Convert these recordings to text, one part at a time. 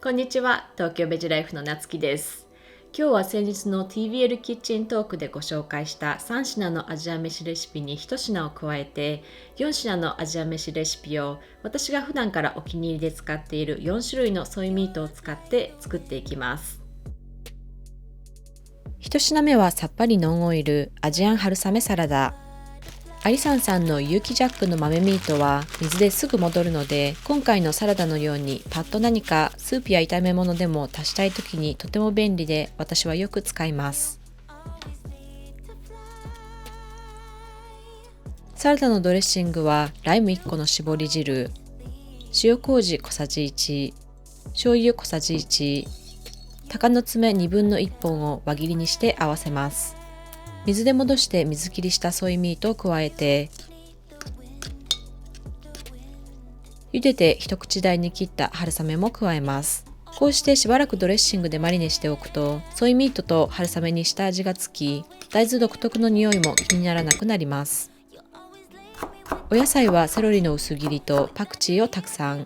こんにちは、東京ベジライフのなつきです。今日は先日の TBL キッチントークでご紹介した3品のアジア飯レシピに1品を加えて4品のアジア飯レシピを私が普段からお気に入りで使っている4種類のソイミートを使って作っていきます。1品目はさっぱりノンオイルアジアン春雨サラダ。アリサンさんの有機ジャックの豆ミートは水ですぐ戻るので、今回のサラダのようにパッと何かスープや炒め物でも足したい時にとても便利で、私はよく使います。サラダのドレッシングはライム1個の絞り汁、塩麹小さじ1、醤油小さじ1、鷹の爪1/2本を輪切りにして合わせます。水で戻して水切りしたソイミートを加えて、茹でて一口大に切った春雨も加えます。こうしてしばらくドレッシングでマリネしておくと、ソイミートと春雨に下味がつき、大豆独特の匂いも気にならなくなります。お野菜はセロリの薄切りとパクチーをたくさん。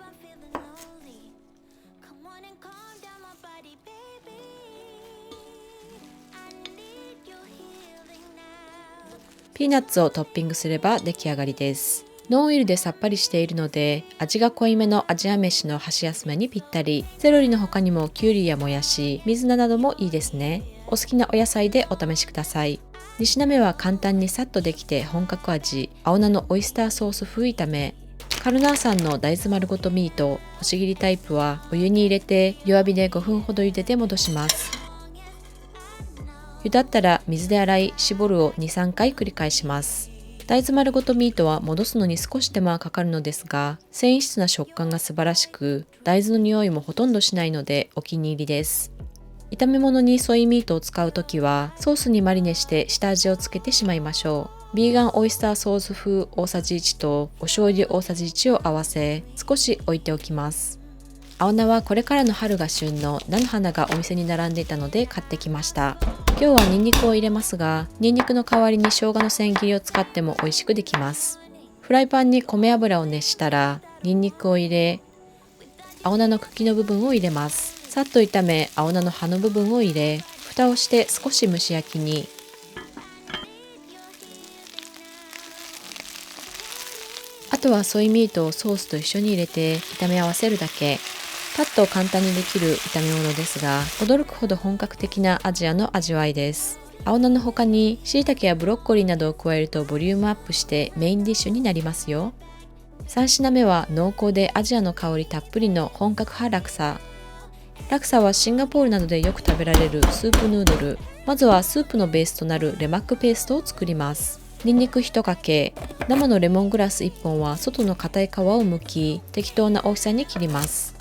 ピーナッツをトッピングすれば出来上がりです。ノンオイルでさっぱりしているので、味が濃いめのアジア飯の箸休めにぴったり。セロリの他にもキュウリやもやし、水菜などもいいですね。お好きなお野菜でお試しください。2品目は簡単にさっとできて本格味、青菜のオイスターソース風炒め。カルナーさんの大豆丸ごとミート、細切りタイプはお湯に入れて弱火で5分ほど茹でて戻します。茹だったら水で洗い、絞るを2、3回繰り返します。大豆丸ごとミートは戻すのに少し手間がかかるのですが、繊維質な食感が素晴らしく、大豆の匂いもほとんどしないのでお気に入りです。炒め物にソイミートを使うときは、ソースにマリネして下味をつけてしまいましょう。ビーガンオイスターソース風大さじ1とお醤油大さじ1を合わせ、少し置いておきます。青菜はこれからの春が旬の菜の花がお店に並んでいたので買ってきました。今日はニンニクを入れますが、ニンニクの代わりに生姜の千切りを使っても美味しくできます。フライパンに米油を熱したら、ニンニクを入れ、青菜の茎の部分を入れます。さっと炒め、青菜の葉の部分を入れ、蓋をして少し蒸し焼きに。あとはソイミートをソースと一緒に入れて炒め合わせるだけ。パッと簡単にできる炒め物ですが、驚くほど本格的なアジアの味わいです。青菜の他に椎茸やブロッコリーなどを加えるとボリュームアップしてメインディッシュになりますよ。3品目は濃厚でアジアの香りたっぷりの本格派ラクサ。ラクサはシンガポールなどでよく食べられるスープヌードル。まずはスープのベースとなるレマックペーストを作ります。ニンニク1かけ、生のレモングラス1本は外の硬い皮を剥き、適当な大きさに切ります。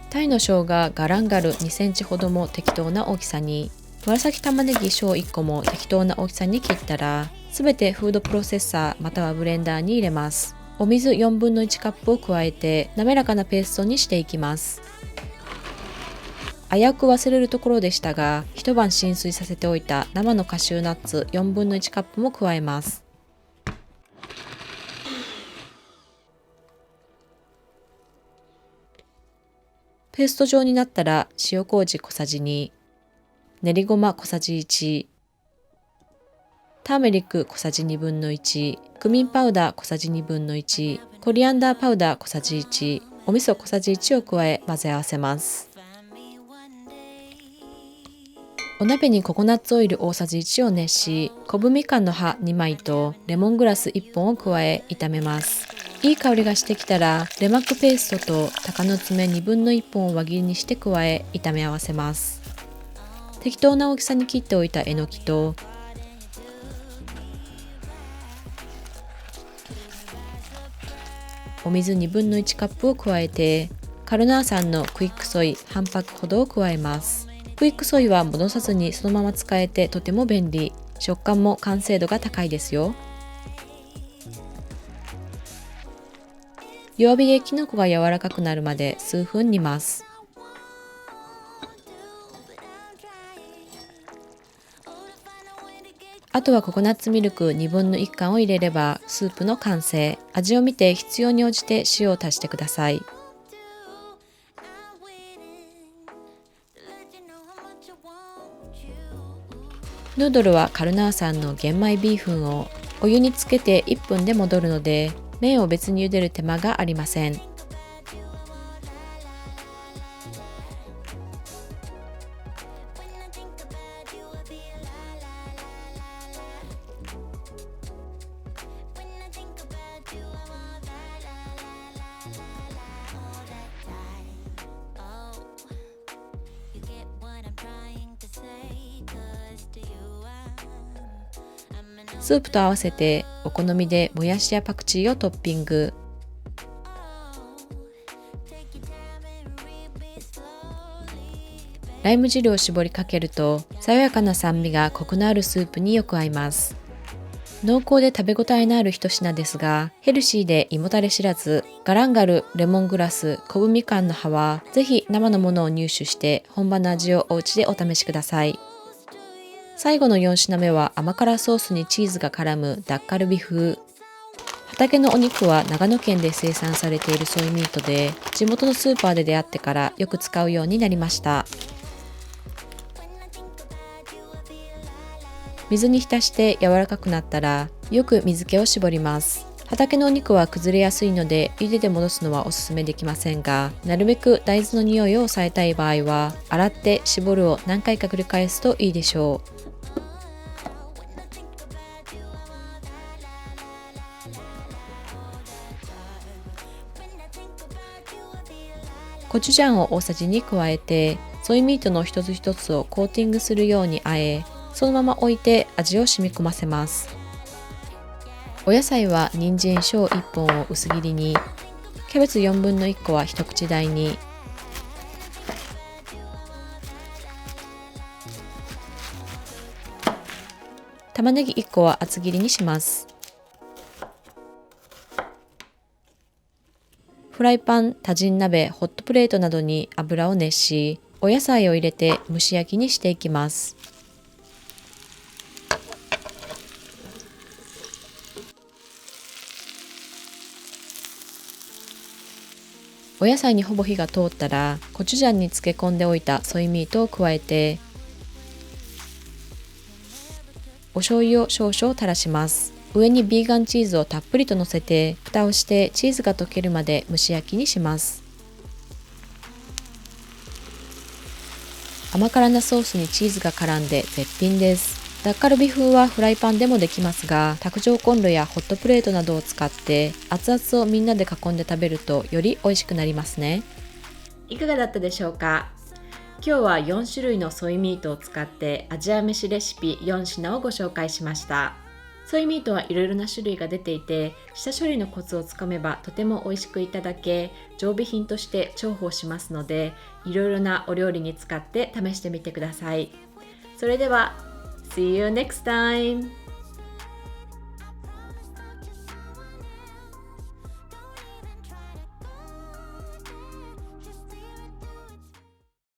タイの生姜ガランガル2センチほども適当な大きさに、紫玉ねぎ小1個も適当な大きさに切ったら、すべてフードプロセッサーまたはブレンダーに入れます。お水1/4カップを加えて滑らかなペーストにしていきます。危うく忘れるところでしたが、一晩浸水させておいた生のカシューナッツ1/4カップも加えます。ペースト状になったら塩麹小さじ2、練りごま小さじ1、ターメリック小さじ1/2、クミンパウダー小さじ1/2、コリアンダーパウダー小さじ1、お味噌小さじ1を加え混ぜ合わせます。お鍋にココナッツオイル大さじ1を熱し、昆布みかんの葉2枚とレモングラス1本を加え炒めます。いい香りがしてきたら、レマックペーストと鷹の爪1/2本を輪切りにして加え炒め合わせます。適当な大きさに切っておいたえのきと、お水1/2カップを加えて、カルナーさんのクイックソイ半パックほどを加えます。クイックソイは戻さずにそのまま使えてとても便利。食感も完成度が高いですよ。弱火できのこが柔らかくなるまで数分煮ます。あとはココナッツミルク1/2缶を入れればスープの完成。味を見て必要に応じて塩を足してください。ヌードルはカルナーさんの玄米ビーフンをお湯につけて1分で戻るので、麺を別に茹でる手間がありません。スープと合わせてお好みでもやしやパクチーをトッピング。ライム汁を絞りかけると爽やかな酸味がコクのあるスープによく合います。濃厚で食べ応えのある一品ですが、ヘルシーで胃もたれ知らず、ガランガル、レモングラス、コブみかんの葉はぜひ生のものを入手して本場の味をお家でお試しください。最後の4品目は甘辛ソースにチーズが絡むダッカルビ風。畑のお肉は長野県で生産されているソイミートで、地元のスーパーで出会ってからよく使うようになりました。水に浸して柔らかくなったらよく水気を絞ります。畑のお肉は崩れやすいので茹でで戻すのはおすすめできませんが、なるべく大豆の匂いを抑えたい場合は洗って絞るを何回か繰り返すといいでしょう。コチュジャンを大さじ2加えて、ソイミートの一つ一つをコーティングするように和え、そのまま置いて味を染み込ませます。お野菜は人参小1本を薄切りに、キャベツ4分の1個は一口大に、玉ねぎ1個は厚切りにします。フライパン、多人鍋、ホットプレートなどに油を熱し、お野菜を入れて蒸し焼きにしていきます。お野菜にほぼ火が通ったら、コチュジャンに漬け込んでおいたソイミートを加えて、お醤油を少々垂らします。上にビーガンチーズをたっぷりと乗せて、蓋をしてチーズが溶けるまで蒸し焼きにします。甘辛なソースにチーズが絡んで絶品です。ダッカルビ風はフライパンでもできますが、卓上コンロやホットプレートなどを使って熱々をみんなで囲んで食べるとより美味しくなりますね。いかがだったでしょうか。今日は4種類のソイミートを使ってアジア飯レシピ4品をご紹介しました。ソイミートはいろいろな種類が出ていて、下処理のコツをつかめばとても美味しくいただけ、常備品として重宝しますので、いろいろなお料理に使って試してみてください。それでは See you next time!